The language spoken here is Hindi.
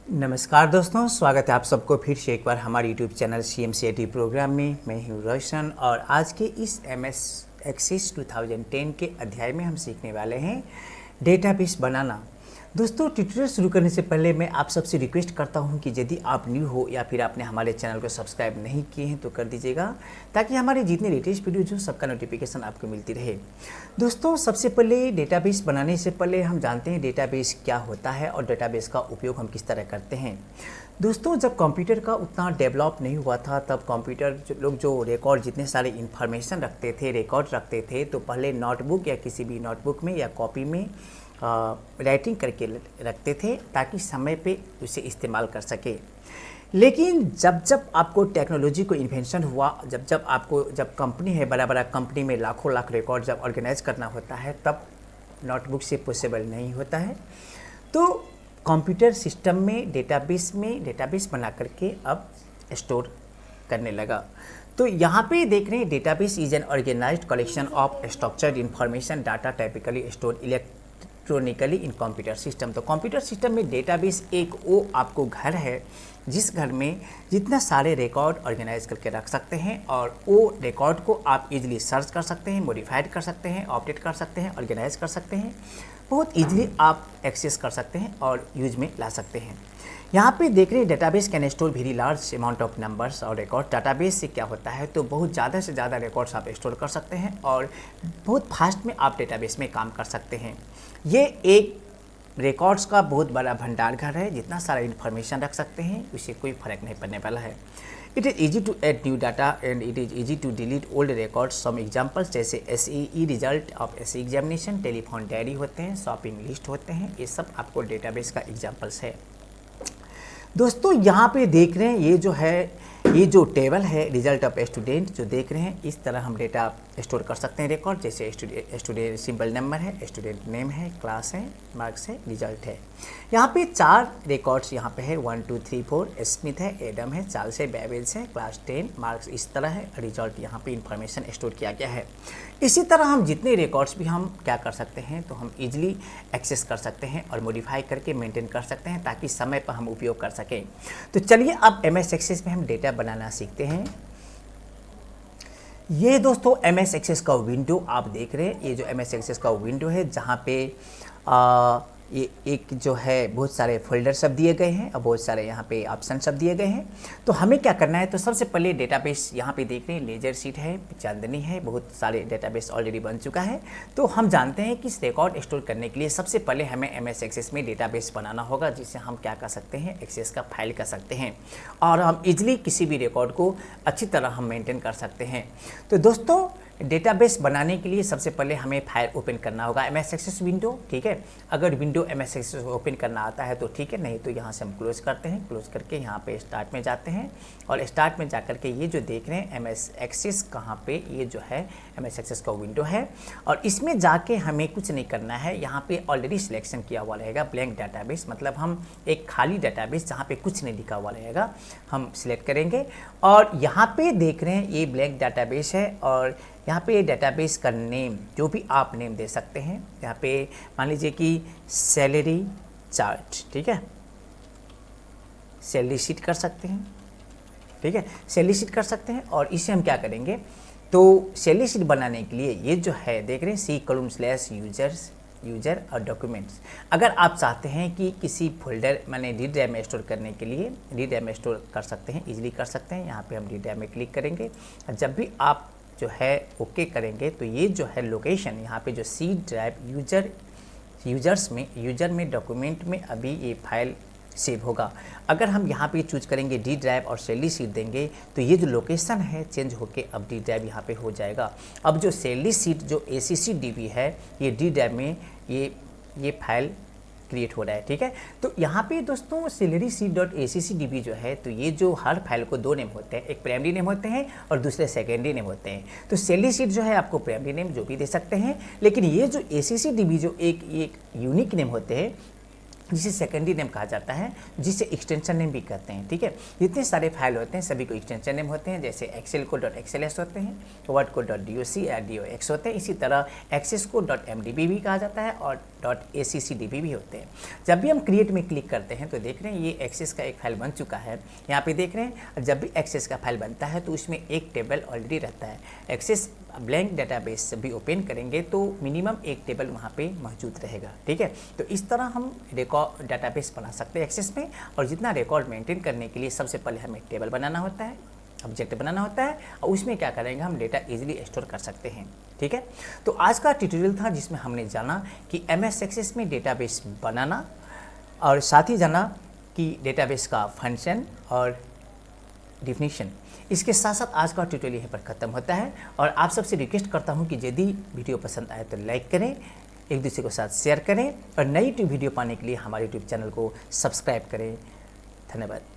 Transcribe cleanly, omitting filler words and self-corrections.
नमस्कार दोस्तों, स्वागत है आप सबको फिर से एक बार हमारे यूट्यूब चैनल CMCAT प्रोग्राम में। मैं हूं रोशन और आज के इस MS एक्सिस 2010 के अध्याय में हम सीखने वाले हैं डेटाबेस बनाना। दोस्तों, ट्यूटोरियल शुरू करने से पहले मैं आप सबसे रिक्वेस्ट करता हूं कि यदि आप न्यू हो या फिर आपने हमारे चैनल को सब्सक्राइब नहीं किए हैं तो कर दीजिएगा, ताकि हमारे जितने लेटेस्ट वीडियोज हो सबका नोटिफिकेशन आपको मिलती रहे। दोस्तों, सबसे पहले डेटाबेस बनाने से पहले हम जानते हैं डेटाबेस क्या होता है और डेटाबेस का उपयोग हम किस तरह करते हैं। दोस्तों, जब कंप्यूटर का उतना डेवलप नहीं हुआ था तब कंप्यूटर लोग जो रिकॉर्ड जितने सारे इन्फॉर्मेशन रखते थे, रिकॉर्ड रखते थे, तो पहले नोटबुक या किसी भी नोटबुक में या कॉपी में राइटिंग करके रखते थे ताकि समय पे उसे इस्तेमाल कर सके। लेकिन जब जब आपको टेक्नोलॉजी को इन्वेंशन हुआ, जब कंपनी है, बड़ा बड़ा कंपनी में लाखों लाख रिकॉर्ड जब ऑर्गेनाइज करना होता है, तब नोटबुक से पॉसिबल नहीं होता है। तो कंप्यूटर सिस्टम में डेटाबेस बना करके अब स्टोर करने लगा। तो यहाँ पे देख रहे हैं, database is an organised collection of structured information data typically store electronically in computer system. तो कंप्यूटर सिस्टम में डेटाबेस एक वो आपको घर है जिस घर में जितना सारे रिकॉर्ड ऑर्गेनाइज करके रख सकते हैं और वो रिकॉर्ड को आप इजीली सर्च कर सकते हैं, मॉडिफाइड कर सकते हैं, अपडेट कर सकते हैं, ऑर्गेनाइज कर सकते हैं, बहुत इजीली आप एक्सेस कर सकते हैं और यूज में ला सकते हैं। यहाँ पे देख रहे हैं database can store very large amount of numbers और रिकॉर्ड। डेटाबेस से क्या होता है, तो बहुत ज़्यादा से ज़्यादा रिकॉर्ड्स आप स्टोर कर सकते हैं और बहुत फास्ट में आप डेटाबेस में काम कर सकते हैं। ये एक रिकॉर्ड्स का बहुत बड़ा भंडार घर है, जितना सारा इन्फॉर्मेशन रख सकते हैं उससे कोई फ़र्क नहीं पड़ने वाला है। It is easy to add new data and it is easy to delete old records. Some examples जैसे SEE result of SE examination, telephone diary होते हैं, शॉपिंग लिस्ट होते हैं, ये सब आपको डेटाबेस का एग्जांपल्स है। दोस्तों, यहाँ पे देख रहे हैं ये जो टेबल है रिजल्ट ऑफ स्टूडेंट जो देख रहे हैं, इस तरह हम डेटा स्टोर कर सकते हैं रिकॉर्ड। जैसे स्टूडेंट सिंपल नंबर है, स्टूडेंट नेम है, क्लास है, मार्क्स है, रिजल्ट है। यहाँ पे 4 रिकॉर्ड्स यहाँ पे है, 1 2 3 4, स्मिथ है, एडम है, चार्ल्स है, बेबेज है, क्लास 10, मार्क्स इस तरह है, रिजल्ट यहाँ पे इंफॉर्मेशन स्टोर किया गया है। इसी तरह हम जितने रिकॉर्ड्स भी हम क्या कर सकते हैं, तो हम इजीली एक्सेस कर सकते हैं और मॉडिफाई करके मेंटेन कर सकते हैं ताकि समय पर हम उपयोग कर सकें। तो चलिए अब MS एक्सेस में हम डेटा बनाना सीखते हैं। ये दोस्तों MS एक्सेस का विंडो आप देख रहे हैं, ये जो MS एक्सेस का विंडो है जहाँ पे ये एक जो है बहुत सारे फोल्डर सब दिए गए हैं और बहुत सारे यहाँ पे ऑप्शन सब दिए गए हैं। तो हमें क्या करना है, तो सबसे पहले डेटाबेस यहाँ पे देख रहे हैं, लेजर सीट है, चांदनी है, बहुत सारे डेटाबेस ऑलरेडी बन चुका है। तो हम जानते हैं कि इस रिकॉर्ड स्टोर करने के लिए सबसे पहले हमें MS एक्सेस में डेटाबेस बनाना होगा, जिससे हम क्या कर सकते हैं, एक्सेस का फाइल कर सकते हैं और हम इजीली किसी भी रिकॉर्ड को अच्छी तरह हम मेंटेन कर सकते हैं। तो दोस्तों, डेटाबेस बनाने के लिए सबसे पहले हमें फाइल ओपन करना होगा, MS एक्सेस विंडो। ठीक है, अगर विंडो MS एक्सेस ओपन करना आता है तो ठीक है, नहीं तो यहाँ से हम क्लोज करते हैं। क्लोज करके यहाँ पे स्टार्ट में जाते हैं और स्टार्ट में जाकर के ये जो देख रहे हैं MS एक्सेस, कहाँ पे ये जो है MS एक्सेस का विंडो है और इसमें जाके हमें कुछ नहीं करना है। यहाँ पे ऑलरेडी सिलेक्शन किया हुआ रहेगा ब्लैंक डाटाबेस, मतलब हम एक खाली डाटाबेस जहाँ पे कुछ नहीं लिखा हुआ रहेगा हम सिलेक्ट करेंगे और यहाँ पे देख रहे हैं ये ब्लैंक डाटाबेस है और यहाँ पे डेटाबेस का नेम जो भी आप नेम दे सकते हैं। यहाँ पे मान लीजिए कि सैलरी चार्ट, ठीक है, सैलरी शीट कर सकते हैं। ठीक है, सैलरी शीट कर सकते हैं और इसे हम क्या करेंगे, तो सैलरी शीट बनाने के लिए ये जो है देख रहे हैं C:/यूजर और डॉक्यूमेंट्स। अगर आप चाहते हैं कि किसी फोल्डर माने डी ड्राइव में स्टोर करने के लिए डी ड्राइव में स्टोर कर सकते हैं, इजीली कर सकते हैं। यहाँ पे हम डी ड्राइव में क्लिक करेंगे और जब भी आप जो है ओके करेंगे तो ये जो है लोकेशन यहाँ पे जो C ड्राइव यूजर में डॉक्यूमेंट में अभी ये फाइल सेव होगा। अगर हम यहाँ पे चूज करेंगे डी ड्राइव और सैलरी शीट देंगे तो ये जो लोकेशन है चेंज होके अब डी ड्राइव यहाँ पे हो जाएगा। अब जो सैलरी शीट जो ACCDB है, ये डी ड्राइव में ये फाइल क्रिएट हो रहा है। ठीक है, तो यहाँ पे दोस्तों सैलरी शीट .ACCDB जो है, तो ये जो हर फाइल को 2 नेम होते हैं, एक प्राइमरी नेम होते हैं और दूसरे सेकेंडरी नेम होते हैं। तो सैलरी शीट जो है आपको प्राइमरी नेम जो भी दे सकते हैं, लेकिन ये जो ACCDB जो एक यूनिक नेम होते हैं जिसे सेकेंडरी नेम कहा जाता है, जिसे एक्सटेंशन नेम भी कहते हैं। ठीक है, जितने सारे फाइल होते हैं सभी को एक्सटेंशन नेम होते हैं। जैसे एक्सेल को .xls होते हैं, वर्ड को .doc या .dox होते हैं। इसी तरह एक्सेस को .mdb भी कहा जाता है और .accdb भी होते हैं। जब भी हम क्रिएट में क्लिक करते हैं तो देख रहे हैं ये एक्सेस का एक फाइल बन चुका है। यहाँ पे देख रहे हैं जब भी एक्सेस का फाइल बनता है तो उसमें एक टेबल ऑलरेडी रहता है। एक्सेस ब्लैंक डेटाबेस भी ओपन करेंगे तो मिनिमम एक टेबल वहाँ पे मौजूद रहेगा। ठीक है, तो इस तरह हम रिकॉर्ड डेटाबेस बना सकते हैं एक्सेस में। और जितना रिकॉर्ड मेंटेन करने के लिए सबसे पहले हमें टेबल बनाना होता है, ऑब्जेक्ट बनाना होता है, और उसमें क्या करेंगे हम डेटा इजीली स्टोर कर सकते हैं। ठीक है, तो आज का ट्यूटोरियल था जिसमें हमने जाना कि MS एक्सेस में डेटाबेस बनाना और साथ ही जाना कि डेटाबेस का फंक्शन और डिफिनीशन। इसके साथ साथ आज का ट्यूटोरियल यहीं पर ख़त्म होता है और आप सबसे रिक्वेस्ट करता हूं कि यदि वीडियो पसंद आए तो लाइक करें, एक दूसरे के साथ शेयर करें और नई वीडियो पाने के लिए हमारे यूट्यूब चैनल को सब्सक्राइब करें। धन्यवाद।